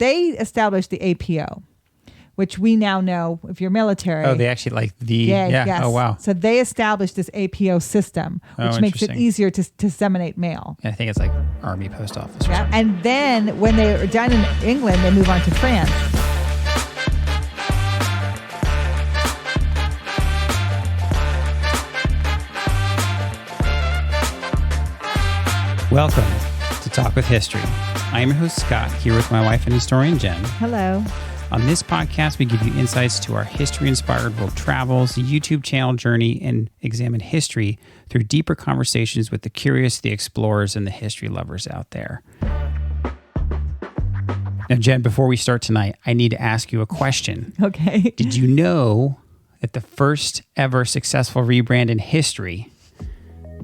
they established the APO, which we now know if you're military. Oh, they actually like the... Yes. Oh, wow. So they established this APO system, which makes it easier to disseminate mail. I think it's like Army Post Office or Yeah. something. And then when they were done in England, they move on to France. Welcome to Talk with History. I am your host, Scott, here with my wife and historian, Jen. Hello. On this podcast, we give you insights to our history-inspired world travels, YouTube channel journey, and examine history through deeper conversations with the curious, the explorers, and the history lovers out there. Now, Jen, before we start tonight, I need to ask you a question. Okay. Did you know that the first ever successful rebrand in history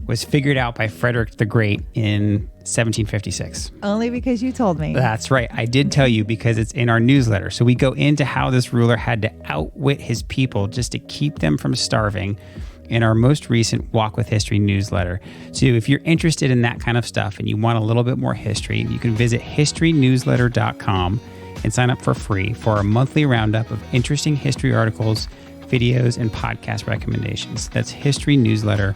was figured out by Frederick the Great in 1756? Only because you told me. That's right. I did tell you because it's in our newsletter. So we go into how this ruler had to outwit his people just to keep them from starving in our most recent Walk with History newsletter. So if you're interested in that kind of stuff and you want a little bit more history, you can visit historynewsletter.com and sign up for free for our monthly roundup of interesting history articles, videos, and podcast recommendations. That's historynewsletter.com.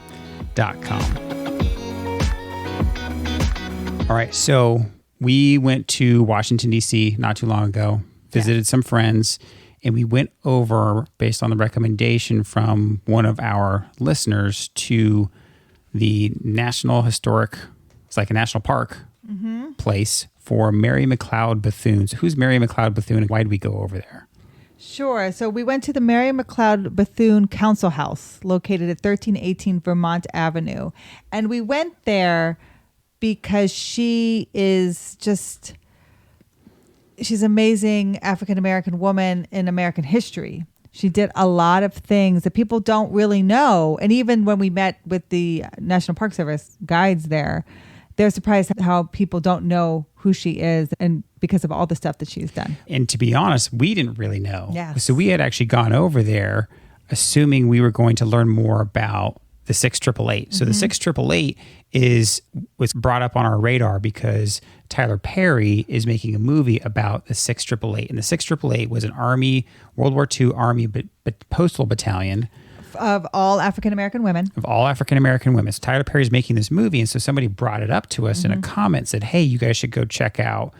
All right, so we went to Washington, D.C. not too long ago, visited some friends, and we went over, based on the recommendation from one of our listeners, to the National Historic, it's like a national park place for Mary McLeod Bethune. So who's Mary McLeod Bethune and why did we go over there? Sure. So we went to the Mary McLeod Bethune Council House located at 1318 Vermont Avenue. And we went there because she's an amazing African-American woman in American history. She did a lot of things that people don't really know. And even when we met with the National Park Service guides there, they're surprised how people don't know who she is and because of all the stuff that she's done. And to be honest, we didn't really know. Yes. So we had actually gone over there assuming we were going to learn more about the 6888. So the 6888 was brought up on our radar because Tyler Perry is making a movie about the 6888. And the 6888 was an Army, World War II Army postal battalion Of all African-American women. So Tyler Perry's making this movie. And so somebody brought it up to us in a comment, said, hey, you guys should go check out,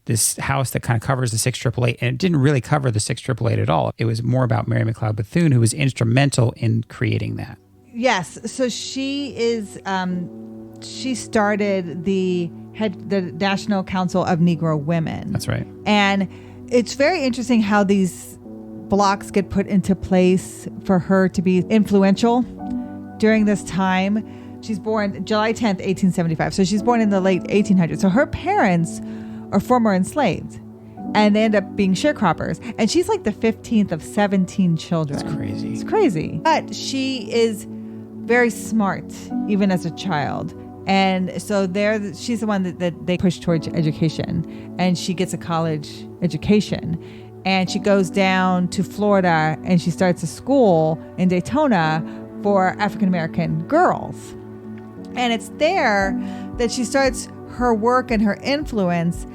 this house that kind of covers the 6888. And it didn't really cover the 6888 at all. It was more about Mary McLeod Bethune, who was instrumental in creating that. Yes. So she started the National Council of Negro Women. That's right. And it's very interesting how these blocks get put into place for her to be influential during this time. She's born July 10th, 1875. So she's born in the late 1800s. So her parents are former enslaved and they end up being sharecroppers. And she's like the 15th of 17 children. That's crazy. It's crazy. But she is very smart, even as a child. And so she's the one that they push towards education. And she gets a college education. And she goes down to Florida and she starts a school in Daytona for African-American girls. And it's there that she starts her work and her influence.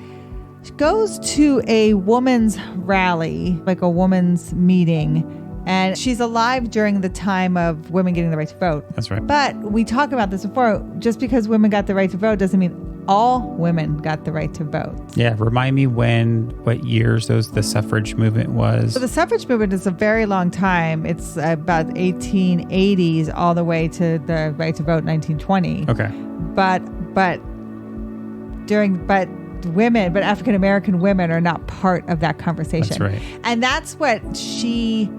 She goes to a woman's rally, like a woman's meeting, and she's alive during the time of women getting the right to vote. That's right. But we talked about this before. Just because women got the right to vote doesn't mean all women got the right to vote. Yeah, remind me what years the suffrage movement was. So the suffrage movement is a very long time. It's about 1880s all the way to the right to vote 1920. Okay. But African American women are not part of that conversation. That's right. And that's what she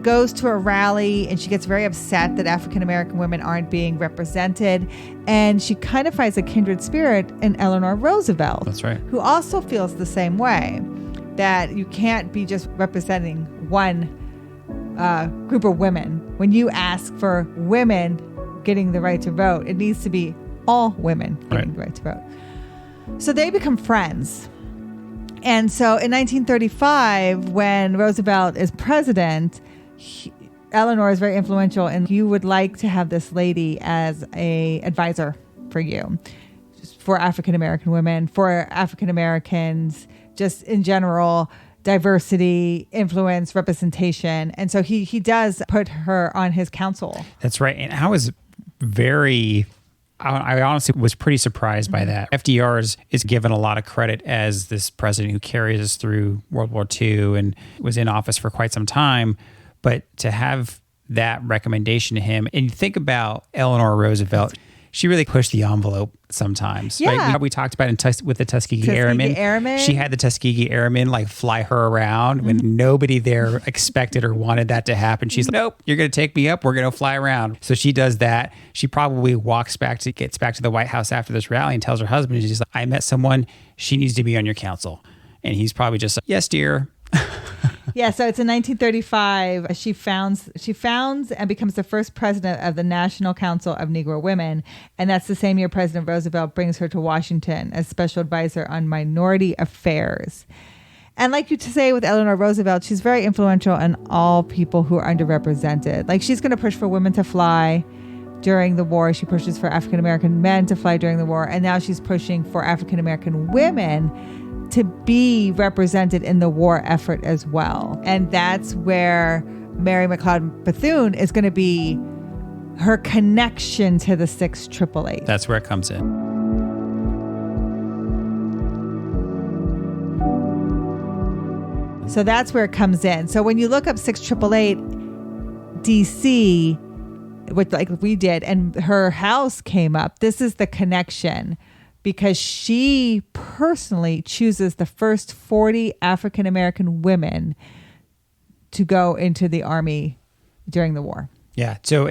goes to a rally and she gets very upset that African-American women aren't being represented. And she kind of finds a kindred spirit in Eleanor Roosevelt. That's right. Who also feels the same way, that you can't be just representing one group of women. When you ask for women getting the right to vote, it needs to be all women getting the right to vote. So they become friends. And so in 1935, when Roosevelt is president, Eleanor is very influential, and you would like to have this lady as a advisor for you. She's for African American women, for African Americans, just in general, diversity, influence, representation. And so he does put her on his council. That's right. And I was I honestly was pretty surprised by that. FDR is given a lot of credit as this president who carries us through World War II and was in office for quite some time. But to have that recommendation to him, and you think about Eleanor Roosevelt, she really pushed the envelope sometimes. Yeah. Right? We talked about with the Tuskegee Airmen. She had the Tuskegee Airmen like fly her around when nobody there expected or wanted that to happen. She's like, nope, you're going to take me up. We're going to fly around. So she does that. She probably gets back to the White House after this rally and tells her husband, she's like, I met someone, she needs to be on your council. And he's probably just like, yes, dear. Yeah, so it's in 1935. She founds and becomes the first president of the National Council of Negro Women. And that's the same year President Roosevelt brings her to Washington as special advisor on minority affairs. And like you to say with Eleanor Roosevelt, she's very influential in all people who are underrepresented. Like she's going to push for women to fly during the war. She pushes for African American men to fly during the war. And now she's pushing for African American women to be represented in the war effort as well. And that's where Mary McLeod Bethune is going to be her connection to the 688. That's where it comes in. So that's where it comes in. So when you look up 6888 DC, which like we did, and her house came up, this is the connection. Because she personally chooses the first 40 African American women to go into the Army during the war. Yeah, so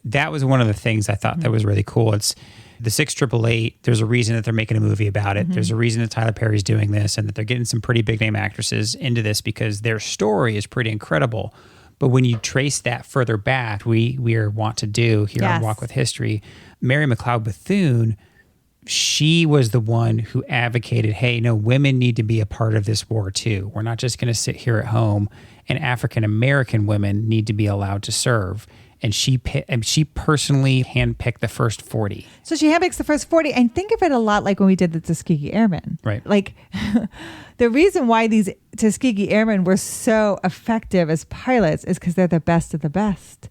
that was one of the things I thought that was really cool. It's the 6888. There's a reason that they're making a movie about it. There's a reason that Tyler Perry's doing this and that they're getting some pretty big name actresses into this because their story is pretty incredible. But when you trace that further back, we want to do here on Walk with History, Mary McLeod Bethune, she was the one who advocated, hey, no, women need to be a part of this war too. We're not just going to sit here at home, and African American women need to be allowed to serve. And she personally handpicked the first 40. So she handpicks the first 40, and think of it a lot like when we did the Tuskegee Airmen. Right. Like the reason why these Tuskegee Airmen were so effective as pilots is because they're the best of the best.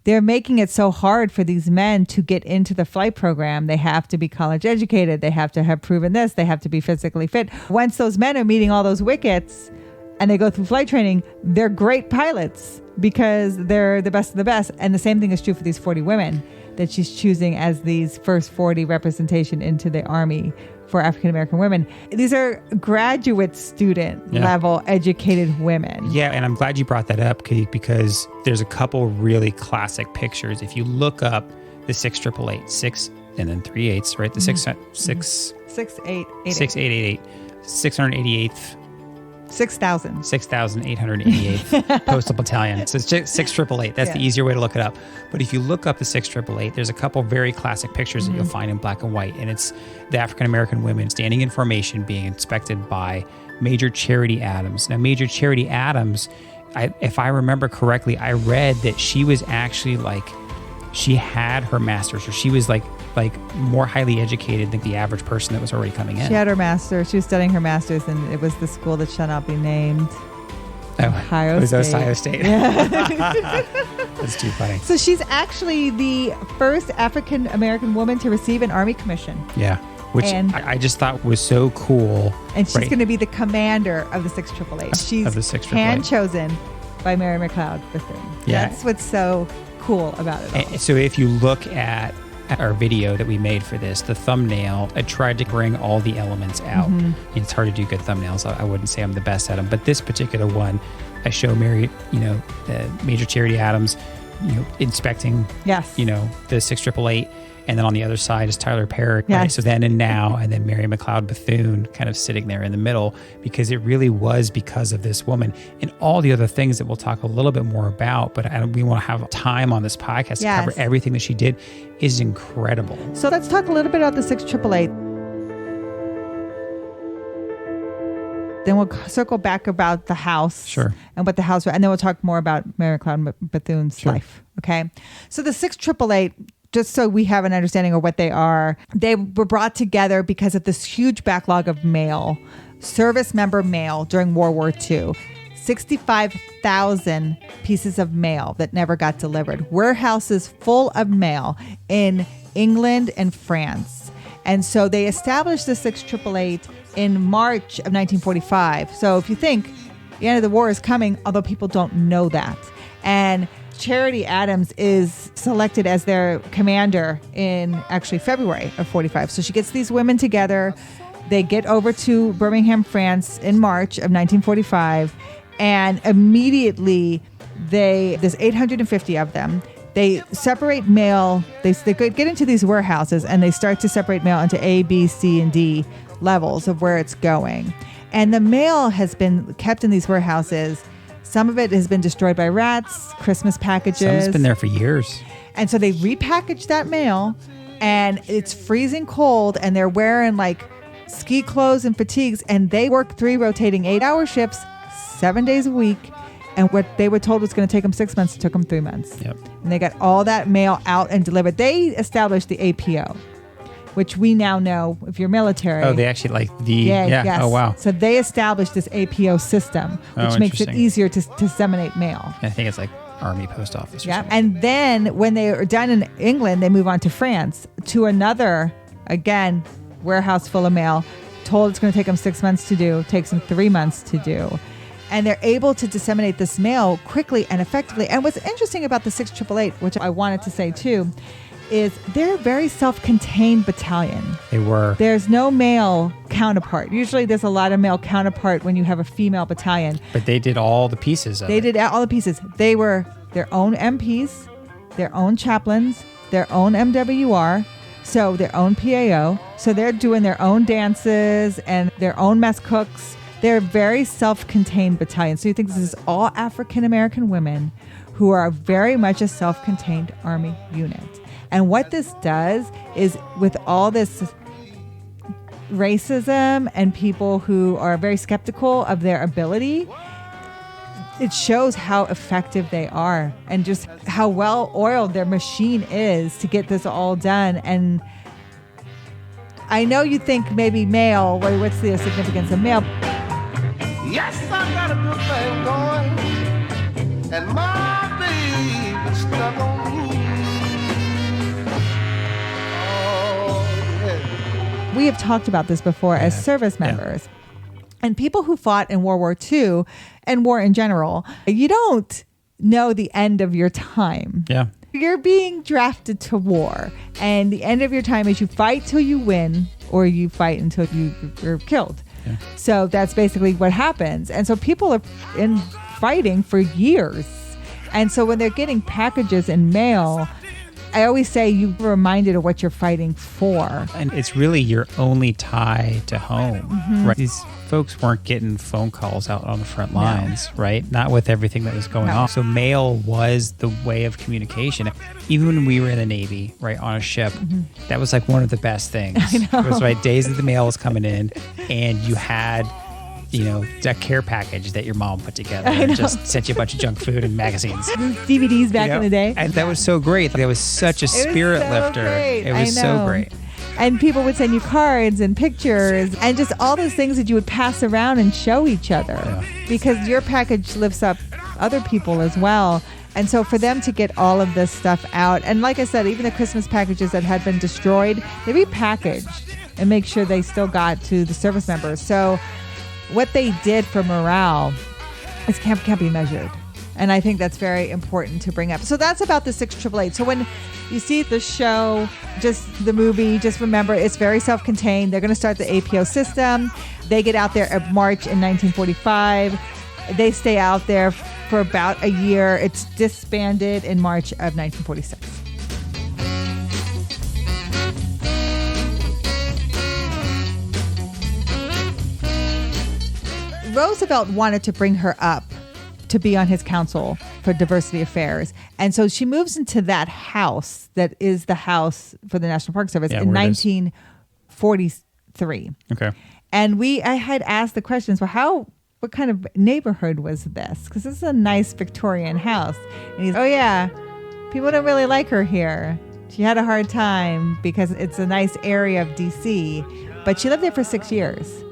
They're making it so hard for these men to get into the flight program. They have to be college educated. They have to have proven this. They have to be physically fit. Once those men are meeting all those wickets and they go through flight training, they're great pilots because they're the best of the best. And the same thing is true for these 40 women that she's choosing as these first 40 representation into the Army for African American women. These are graduate student level educated women. Yeah, and I'm glad you brought that up because there's a couple really classic pictures. If you look up the 6888, 6 and then 3 8s, right? The 6888, 688th 6,888th Postal Battalion. So it's 6888. That's the easier way to look it up. But if you look up the 6888, there's a couple very classic pictures that you'll find in black and white. And it's the African American women standing in formation being inspected by Major Charity Adams. Now, Major Charity Adams, if I remember correctly, I read that she was actually she had her master's, or she was like more highly educated than the average person that was already coming in. She had her master's. She was studying her master's, and it was the school that shall not be named. Ohio State. Yeah. That's too funny. So she's actually the first African American woman to receive an Army commission. Yeah. Which I just thought was so cool. And she's going to be the commander of the 6888. She's hand-chosen by Mary McLeod Bethune. Yeah. That's what's so cool about it all. So if you look at our video that we made for this, the thumbnail, I tried to bring all the elements out. It's hard to do good thumbnails. I wouldn't say I'm the best at them, but this particular one, I show Mary, Major Charity Adams, inspecting, the 6888. And then on the other side is Tyler Perry. Yes. Right? So then and now, and then Mary McLeod Bethune kind of sitting there in the middle, because it really was because of this woman and all the other things that we'll talk a little bit more about. But we want to have time on this podcast to cover everything that she did is incredible. So let's talk a little bit about the 6888. Then we'll circle back about the house. Sure. And what the house was. And then we'll talk more about Mary McLeod Bethune's life. Okay. So the 6888, just so we have an understanding of what they are, they were brought together because of this huge backlog of mail, service member mail during World War II. 65,000 pieces of mail that never got delivered. Warehouses full of mail in England and France. And so they established the 6888 in March of 1945. So if you think the end of the war is coming, although people don't know that. And Charity Adams is selected as their commander in actually February of 45. So she gets these women together. They get over to Birmingham, France in March of 1945. And immediately there's 850 of them. They separate mail. They get into these warehouses and they start to separate mail into A, B, C, and D levels of where it's going. And the mail has been kept in these warehouses. Some of it has been destroyed by rats, Christmas packages. Some has been there for years. And so they repackage that mail and it's freezing cold and they're wearing like ski clothes and fatigues and they work 3 rotating 8-hour shifts 7 days a week, and what they were told was going to take them 6 months, it took them 3 months. Yep. And they got all that mail out and delivered. They established the APO, which we now know if you're military. Oh, they actually like the... Yes. Oh, wow. So they established this APO system, which makes it easier to disseminate mail. I think it's like Army Post Office or something. And then when they are done in England, they move on to France to another, again, warehouse full of mail. Told it's going to take them 6 months to do, takes them 3 months to do. And they're able to disseminate this mail quickly and effectively. And what's interesting about the 6888, which I wanted to say too, is they're a very self-contained battalion. They were. There's no male counterpart. Usually there's a lot of male counterpart when you have a female battalion. But they did all the pieces of it. They did all the pieces. They were their own MPs, their own chaplains, their own MWR, so their own PAO. So they're doing their own dances and their own mess cooks. They're a very self-contained battalion. So you think this is all African-American women who are very much a self-contained Army unit. And what this does is with all this racism and people who are very skeptical of their ability, it shows how effective they are and just how well-oiled their machine is to get this all done. And I know you think maybe male, what's the significance of male? Yes, I got a good thing going, and my baby's stuck on me. Oh, yeah. We have talked about this before as service members. And people who fought in World War II and war in general, you don't know the end of your time. Yeah. You're being drafted to war, and the end of your time is you fight till you win or you fight until you're killed. Yeah. So that's basically what happens. And so people are in fighting for years. And so when they're getting packages in mail, I always say you're reminded of what you're fighting for. And it's really your only tie to home. Mm-hmm. Right? These folks weren't getting phone calls out on the front lines, right? Not with everything that was going on. So mail was the way of communication. Even when we were in the Navy, right, on a ship, that was like one of the best things. I know. It was right, days that the mail was coming in and you had, you know, a care package that your mom put together and just sent you a bunch of junk food and magazines. DVDs back in the day. And that was so great. That was such a spirit lifter. Great. It was so great. And people would send you cards and pictures and just all those things that you would pass around and show each other because your package lifts up other people as well. And so for them to get all of this stuff out, and like I said, even the Christmas packages that had been destroyed, they repackaged and make sure they still got to the service members. So what they did for morale is can't be measured. And I think that's very important to bring up. So that's about the 6888. So when you see the show, just the movie, just remember it's very self-contained. They're going to start the APO system. They get out there in March in 1945. They stay out there for about a year. It's disbanded in March of 1946. Roosevelt wanted to bring her up to be on his council for diversity affairs. And so she moves into that house that is the house for the National Park Service in 1943. Okay. And I had asked the questions, well, what kind of neighborhood was this? Because this is a nice Victorian house. And he's, oh yeah, people don't really like her here. She had a hard time because it's a nice area of D.C., but she lived there for 6 years.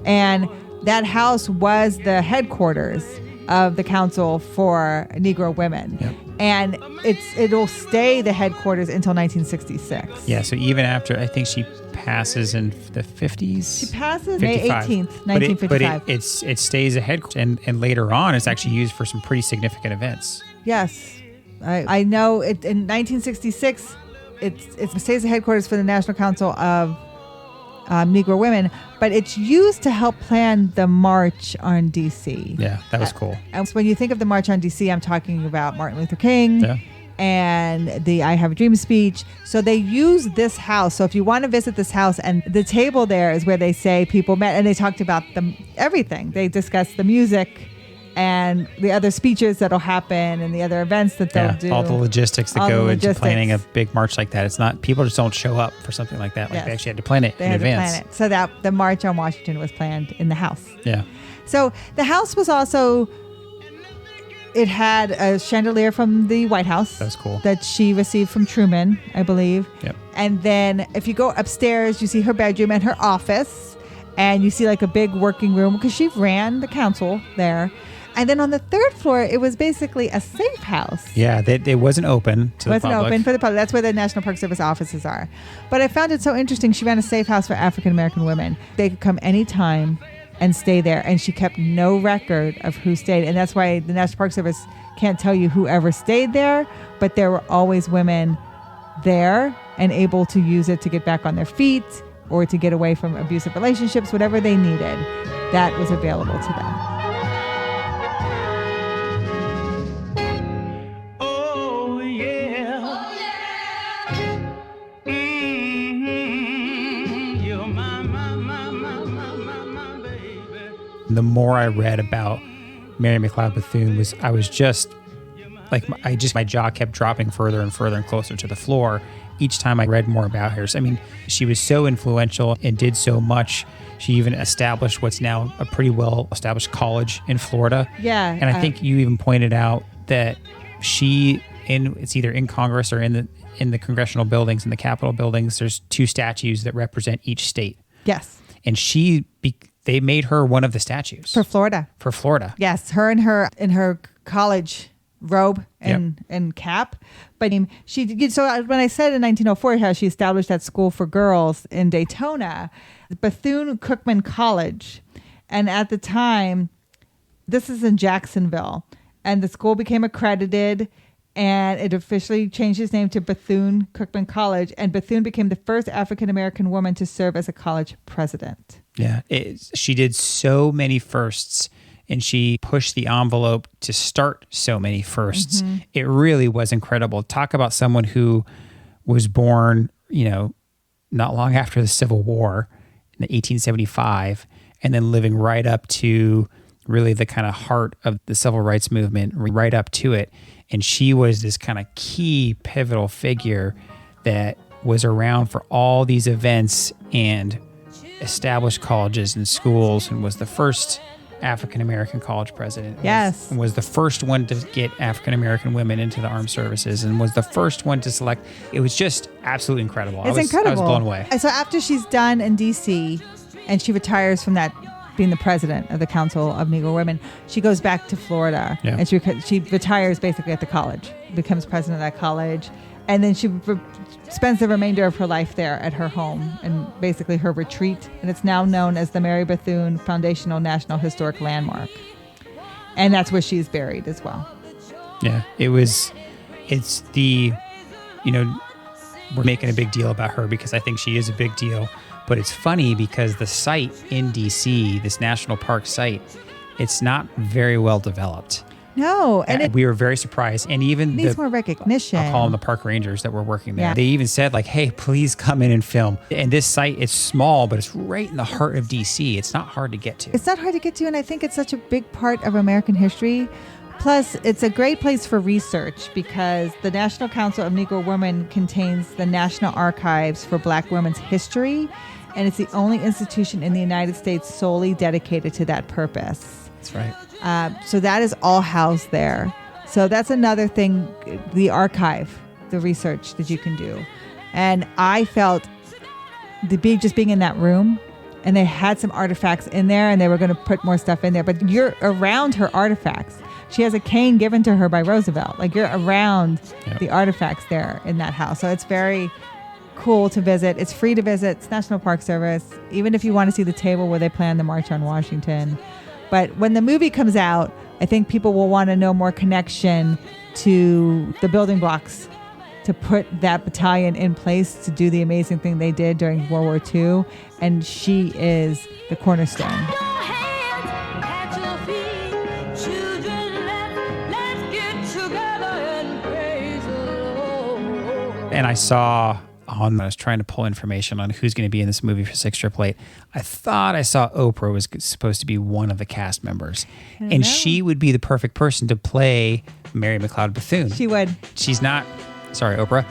And that house was the headquarters of the Council for Negro Women. Yep. And it'll stay the headquarters until 1966. Yeah, so even after, I think she passes in the 50s. She passes 55. May 18th, 1955. But it stays a headquarters, and later on it's actually used for some pretty significant events. Yes. I know it in 1966, it stays the headquarters for the National Council of Negro Women, but it's used to help plan the March on D.C. Yeah, that was cool. And when you think of the March on D.C., I'm talking about Martin Luther King and the I Have a Dream speech. So they use this house. So if you want to visit this house, and the table there is where they say people met, and they talked about everything. They discussed the music and the other speeches that'll happen and the other events that they'll do. All the logistics that go into planning a big march like that. It's not, people just don't show up for something like that. Like they actually had to plan it in advance. So that the March on Washington was planned in the house. Yeah. So the house was also, it had a chandelier from the White House. That's cool. That she received from Truman, I believe. Yep. And then if you go upstairs, you see her bedroom and her office. And you see like a big working room because she ran the council there. And then on the third floor, it was basically a safe house. Yeah, it wasn't open to the public. It wasn't open for the public. That's where the National Park Service offices are. But I found it so interesting. She ran a safe house for African-American women. They could come anytime and stay there. And she kept no record of who stayed. And that's why the National Park Service can't tell you whoever stayed there. But there were always women there and able to use it to get back on their feet or to get away from abusive relationships, whatever they needed, that was available to them. The more I read about Mary McLeod Bethune, I was just like, my jaw kept dropping further and further and closer to the floor each time I read more about her. So, I mean, she was so influential and did so much. She even established what's now a pretty well-established college in Florida. Yeah. And I think you even pointed out that it's either in Congress or in the congressional buildings, in the Capitol buildings, there's 2 statues that represent each state. Yes. And they made her one of the statues. For Florida. For Florida. Yes, her in her college robe and cap. But she did. So when I said in 1904 how she established that school for girls in Daytona, Bethune-Cookman College, and at the time, this is in Jacksonville, and the school became accredited, and it officially changed its name to Bethune-Cookman College, and Bethune became the first African-American woman to serve as a college president. Yeah, she did so many firsts, and she pushed the envelope to start so many firsts. Mm-hmm. It really was incredible. Talk about someone who was born, not long after the Civil War in 1875, and then living right up to really the kind of heart of the civil rights movement, right up to it. And she was this kind of key pivotal figure that was around for all these events and established colleges and schools, and was the first African-American college president. Yes. And was the first one to get African-American women into the armed services, and was the first one to select. It was just absolutely incredible. Incredible. I was blown away. So after she's done in D.C. and she retires from that, being the president of the Council of Negro Women, she goes back to Florida. Yeah. And she retires basically at the college, becomes president of that college. And then she spends the remainder of her life there at her home and basically her retreat. And it's now known as the Mary Bethune Foundational National Historic Landmark. And that's where she's buried as well. Yeah, we're making a big deal about her because I think she is a big deal. But it's funny because the site in D.C., this national park site, it's not very well developed. No, and we were very surprised. And even needs more recognition. I'll call them the park rangers that were working there. Yeah. They even said, like, hey, please come in and film. And this site, it's small, but it's right in the heart of D.C. It's not hard to get to. It's not hard to get to, and I think it's such a big part of American history. Plus, it's a great place for research because the National Council of Negro Women contains the National Archives for Black women's history, and it's the only institution in the United States solely dedicated to that purpose. That's right. So that is all housed there. So that's another thing, the archive the research that you can do. And I felt just being in that room, and they had some artifacts in there, and they were going to put more stuff in there, but you're around her artifacts. She has a cane given to her by Roosevelt. Like, you're around the artifacts there in that house. So it's very cool to visit. It's free to visit. It's National Park Service, even if you want to see the table where they plan the March on Washington. But when the movie comes out, I think people will want to know more connection to the building blocks to put that battalion in place to do the amazing thing they did during World War II. And she is the cornerstone. And I saw I was trying to pull information on who's going to be in this movie for 688. I thought I saw Oprah was supposed to be one of the cast members. And she would be the perfect person to play Mary McLeod Bethune. She would. She's not. Sorry, Oprah.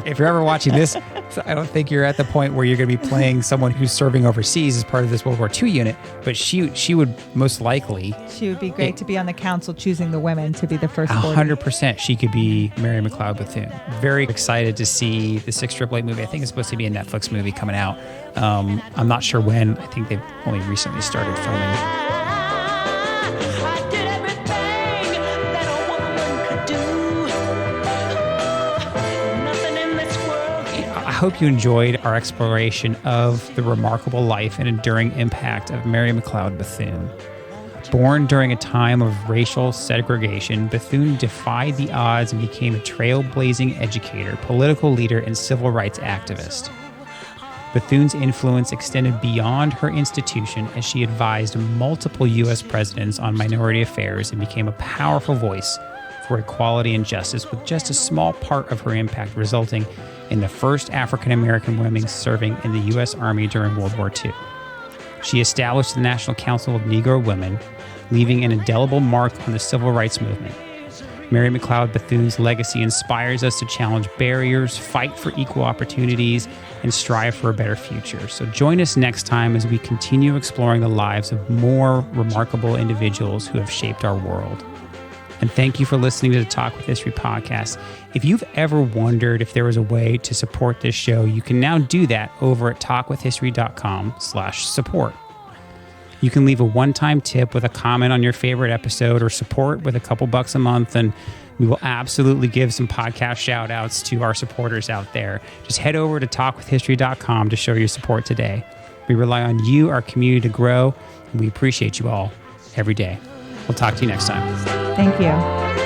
If you're ever watching this, I don't think you're at the point where you're going to be playing someone who's serving overseas as part of this World War II unit. But she would most likely. She would be great to be on the council choosing the women to be the first 40. 100% she could be Mary McLeod Bethune. Very excited to see the 688 movie. I think it's supposed to be a Netflix movie coming out. I'm not sure when. I think they've only recently started filming. I hope you enjoyed our exploration of the remarkable life and enduring impact of Mary McLeod Bethune. Born during a time of racial segregation, Bethune defied the odds and became a trailblazing educator, political leader, and civil rights activist. Bethune's influence extended beyond her institution as she advised multiple U.S. presidents on minority affairs and became a powerful voice for equality and justice, with just a small part of her impact resulting in the first African-American women serving in the U.S. Army during World War II. She established the National Council of Negro Women, leaving an indelible mark on the civil rights movement. Mary McLeod Bethune's legacy inspires us to challenge barriers, fight for equal opportunities, and strive for a better future. So join us next time as we continue exploring the lives of more remarkable individuals who have shaped our world. And thank you for listening to the Talk with History podcast. If you've ever wondered if there was a way to support this show, you can now do that over at talkwithhistory.com/support. You can leave a one-time tip with a comment on your favorite episode or support with a couple bucks a month, and we will absolutely give some podcast shout outs to our supporters out there. Just head over to talkwithhistory.com to show your support today. We rely on you, our community, to grow, and we appreciate you all every day. We'll talk to you next time. Thank you.